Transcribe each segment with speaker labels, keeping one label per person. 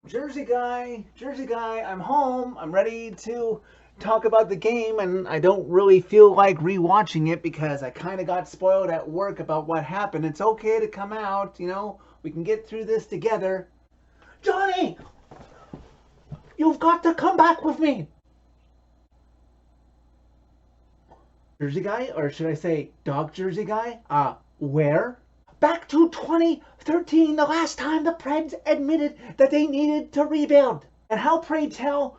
Speaker 1: Jersey guy, I'm home. I'm ready to talk about the game, and I don't really feel like rewatching it because I kind of got spoiled at work about what happened. It's okay to come out, we can get through this together. Johnny, you've got to come back with me. Jersey guy, or should I say dog Jersey guy? Where? Back to 2013, the last time the Preds admitted that they needed to rebuild. And how, pray tell,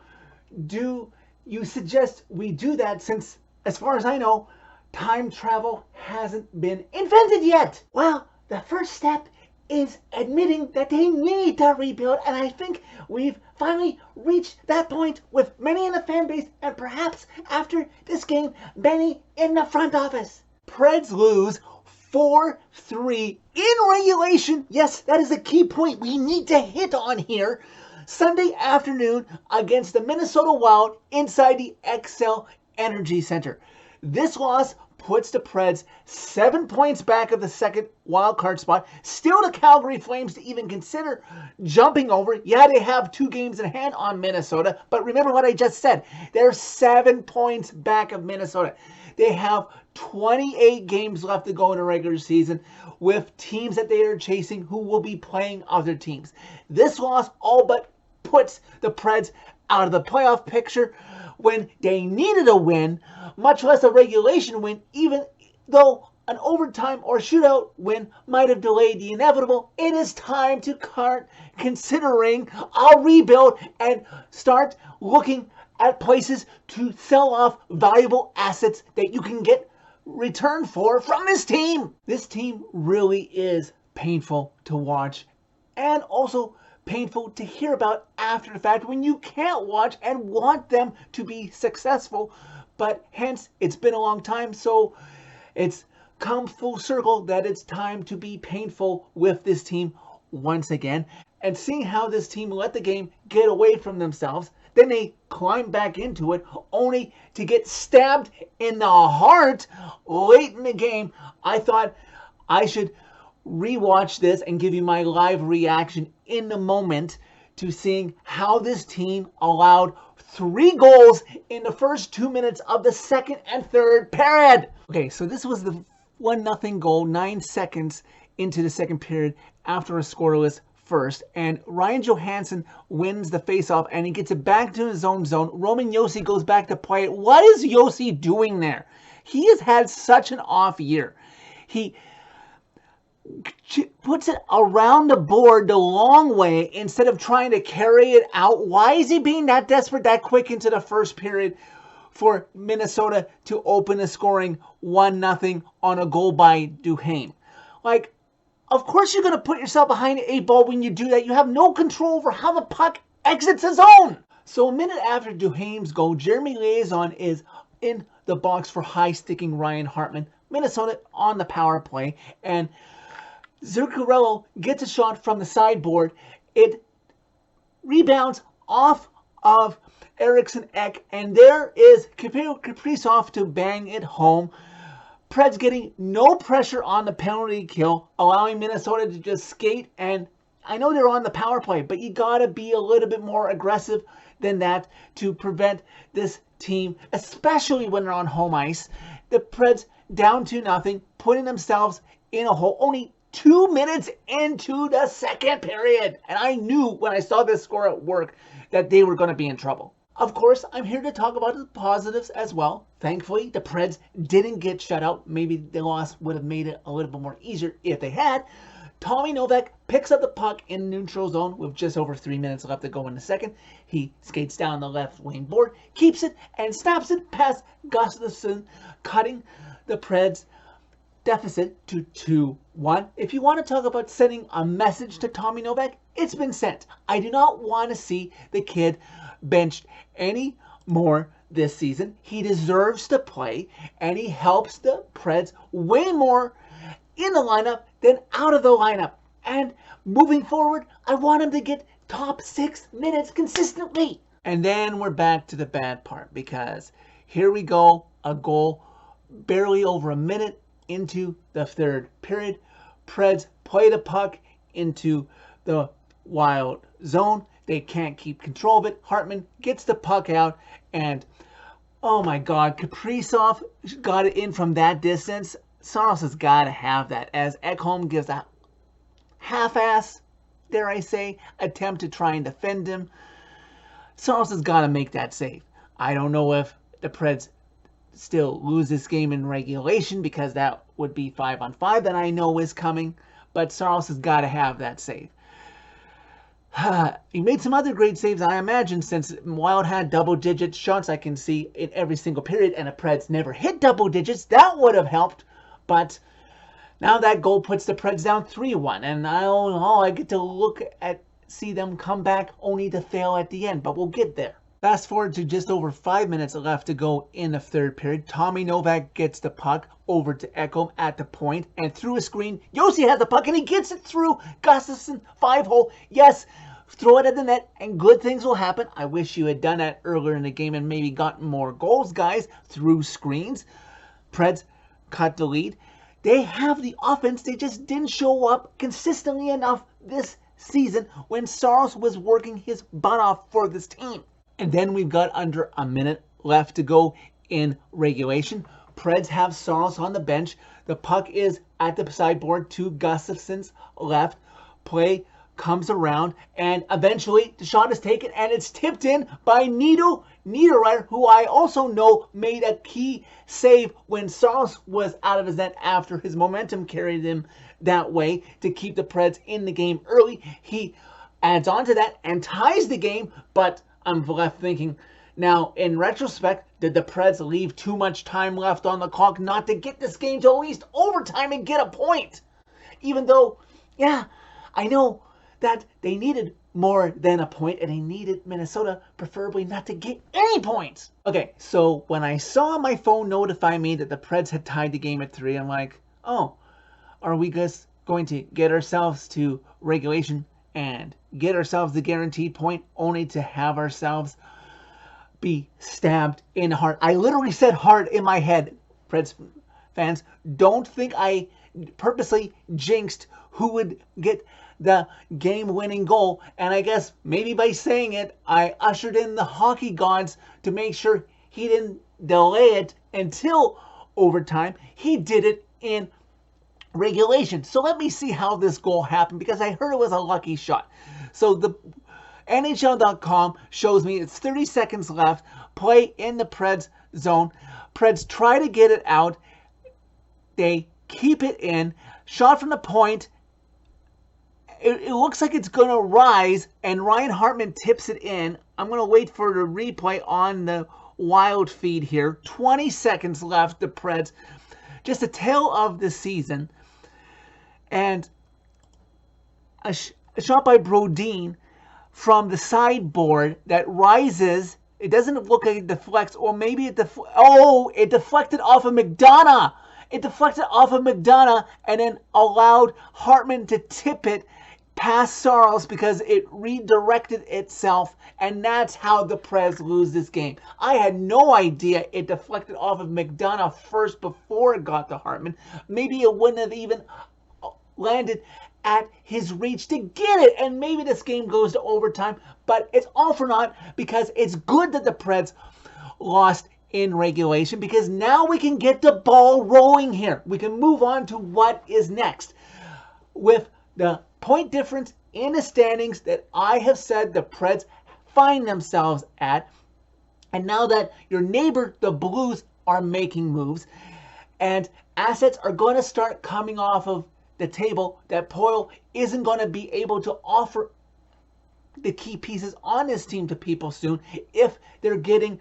Speaker 1: do you suggest we do that since, as far as I know, time travel hasn't been invented yet? Well, the first step is admitting that they need to rebuild, and I think we've finally reached that point with many in the fan base, and perhaps after this game, many in the front office. Preds lose 4-3 in regulation. Yes, that is a key point we need to hit on here. Sunday afternoon against the Minnesota Wild inside the Xcelerated Center. This loss puts the Preds 7 points back of the second wildcard spot. Still the Calgary Flames to even consider jumping over. Yeah, they have 2 games in hand on Minnesota, but remember what I just said. They're 7 points back of Minnesota. They have 28 games left to go in the regular season with teams that they are chasing who will be playing other teams. This loss all but puts the Preds out of the playoff picture when they needed a win, much less a regulation win, even though an overtime or shootout win might have delayed the inevitable. It is time to start considering a rebuild and start looking at places to sell off valuable assets that you can get return for from this team. This team really is painful to watch and also painful to hear about after the fact when you can't watch and want them to be successful. But hence, it's been a long time, so it's come full circle that it's time to be painful with this team once again. And seeing how this team let the game get away from themselves, then they climb back into it only to get stabbed in the heart late in the game. I thought I should rewatch this and give you my live reaction in the moment to seeing how this team allowed 3 goals in the first 2 minutes of the second and third period. Okay, so this was the 1-0 goal 9 seconds into the second period after a scoreless first, and Ryan Johansson wins the faceoff and he gets it back to his own zone. Roman Josi goes back to play it. What is Josi doing there? He has had such an off year. He puts it around the board the long way instead of trying to carry it out. Why is he being that desperate that quick into the first period for Minnesota to open the scoring 1-0 on a goal by Duhaime? Like, of course you're going to put yourself behind the 8 ball when you do that. You have no control over how the puck exits the zone. So a minute after Duhaime's goal, Jeremy Liaison is in the box for high-sticking Ryan Hartman. Minnesota on the power play, and Zuccarello gets a shot from the sideboard. It rebounds off of Eriksson Ek, and there is Kaprizov to bang it home. Preds getting no pressure on the penalty kill, allowing Minnesota to just skate. And I know they're on the power play, but you got to be a little bit more aggressive than that to prevent this team, especially when they're on home ice. The Preds down 2-0, putting themselves in a hole only 2 minutes into the second period. And I knew when I saw this score at work that they were going to be in trouble. Of course, I'm here to talk about the positives as well. Thankfully, the Preds didn't get shut out. Maybe the loss would have made it a little bit more easier if they had. Tommy Novak picks up the puck in neutral zone with just over 3 minutes left to go in the second. He skates down the left wing board, keeps it, and snaps it past Gustafsson, cutting the Preds deficit to 2-1. If you want to talk about sending a message to Tommy Novak, it's been sent. I do not want to see the kid benched any more this season. He deserves to play, and he helps the Preds way more in the lineup than out of the lineup. And moving forward, I want him to get top 6 minutes consistently. And then we're back to the bad part, because here we go, a goal barely over a minute into the third period. Preds play the puck into the Wild zone. They can't keep control of it. Hartman gets the puck out, and oh my God, Kaprizov got it in from that distance. Saros has got to have that, as Ekholm gives a half-ass, dare I say, attempt to try and defend him. Saros has got to make that save. I don't know if the Preds still lose this game in regulation, because that would be 5-on-5 that I know is coming, but Saros has got to have that save. He made some other great saves, I imagine, since Wild had double-digit shots I can see in every single period, and the Preds never hit double digits. That would have helped, but now that goal puts the Preds down 3-1, and I get to see them come back only to fail at the end, but we'll get there. Fast forward to just over 5 minutes left to go in the third period. Tommy Novak gets the puck over to Ekholm at the point, and through a screen, Josi has the puck, and he gets it through Gustafsson, 5-hole. Yes, throw it at the net, and good things will happen. I wish you had done that earlier in the game and maybe gotten more goals, guys, through screens. Preds cut the lead. They have the offense, they just didn't show up consistently enough this season when Saros was working his butt off for this team. And then we've got under a minute left to go in regulation. Preds have Saros on the bench. The puck is at the sideboard to Gustafsson's left. Play comes around, and eventually the shot is taken, and it's tipped in by Nito Niederreiter, who I also know made a key save when Saros was out of his net after his momentum carried him that way to keep the Preds in the game early. He adds on to that and ties the game, but I'm left thinking, now, in retrospect, did the Preds leave too much time left on the clock not to get this game to at least overtime and get a point? Even though, yeah, I know that they needed more than a point, and they needed Minnesota preferably not to get any points. Okay, so when I saw my phone notify me that the Preds had tied the game at 3, I'm like, oh, are we just going to get ourselves to regulation and get ourselves the guaranteed point, only to have ourselves be stabbed in the heart? I literally said heart in my head. Preds fans, don't think I purposely jinxed who would get the game-winning goal, and I guess maybe by saying it, I ushered in the hockey gods to make sure he didn't delay it until overtime. He did it in regulation. So let me see how this goal happened, because I heard it was a lucky shot. So the NHL.com shows me it's 30 seconds left, play in the Preds zone. Preds try to get it out. They keep it in. Shot from the point. It looks like it's going to rise, and Ryan Hartman tips it in. I'm going to wait for the replay on the Wild feed here. 20 seconds left, the Preds. Just a tale of the season. And a shot by Brodin from the sideboard that rises. It doesn't look like it deflects, or maybe it it deflected off of McDonough. It deflected off of McDonough and then allowed Hartman to tip it past Saros because it redirected itself, and that's how the Preds lose this game. I had no idea it deflected off of McDonough first before it got to Hartman. Maybe it wouldn't have even landed at his reach to get it, and maybe this game goes to overtime, but it's all for naught, because it's good that the Preds lost in regulation, because now we can get the ball rolling here. We can move on to what is next. With the point difference in the standings that I have said the Preds find themselves at, and now that your neighbor, the Blues, are making moves, and assets are going to start coming off of the table that Poyle isn't going to be able to offer the key pieces on this team to people soon if they're getting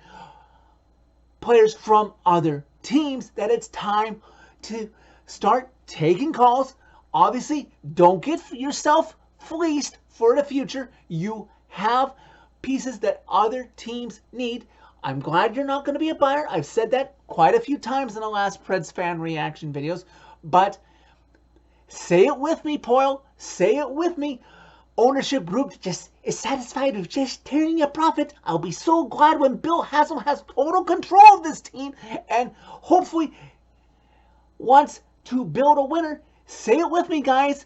Speaker 1: players from other teams, that it's time to start taking calls. Obviously, don't get yourself fleeced for the future. You have pieces that other teams need. I'm glad you're not going to be a buyer. I've said that quite a few times in the last Preds fan reaction videos, but say it with me, Poyle. Say it with me. Ownership group just is satisfied with just tearing a profit. I'll be so glad when Bill Haslam has total control of this team and hopefully wants to build a winner. Say it with me, guys.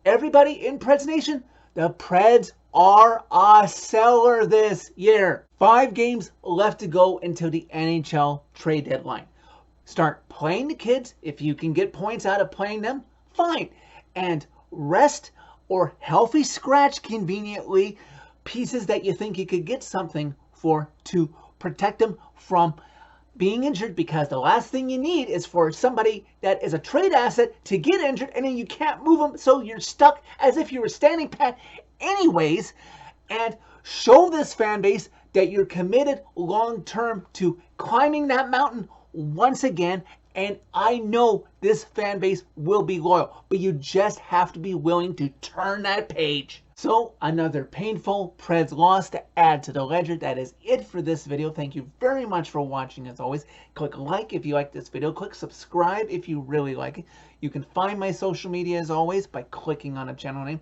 Speaker 1: Everybody in Preds Nation, the Preds are a seller this year. 5 games left to go until the NHL trade deadline. Start playing the kids. If you can get points out of playing them, fine. And rest or healthy scratch conveniently pieces that you think you could get something for to protect them from being injured, because the last thing you need is for somebody that is a trade asset to get injured and then you can't move them, so you're stuck as if you were standing pat anyways. And show this fan base that you're committed long term to climbing that mountain once again. And I know this fan base will be loyal, but you just have to be willing to turn that page. So another painful Preds loss to add to the ledger. That is it for this video. Thank you very much for watching as always. Click like if you like this video. Click subscribe if you really like it. You can find my social media as always by clicking on a channel name.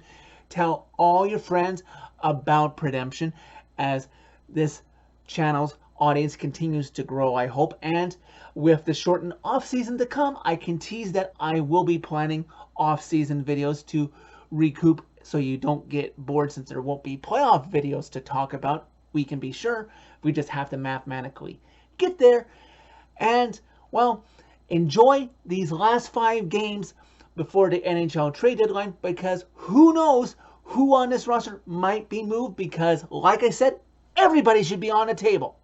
Speaker 1: Tell all your friends about Predemption as this channel's audience continues to grow, I hope. And with the shortened off-season to come, I can tease that I will be planning off-season videos to recoup so you don't get bored, since there won't be playoff videos to talk about. We can be sure. We just have to mathematically get there. And, well, enjoy these last 5 games before the NHL trade deadline, because who knows who on this roster might be moved, because, like I said, everybody should be on the table.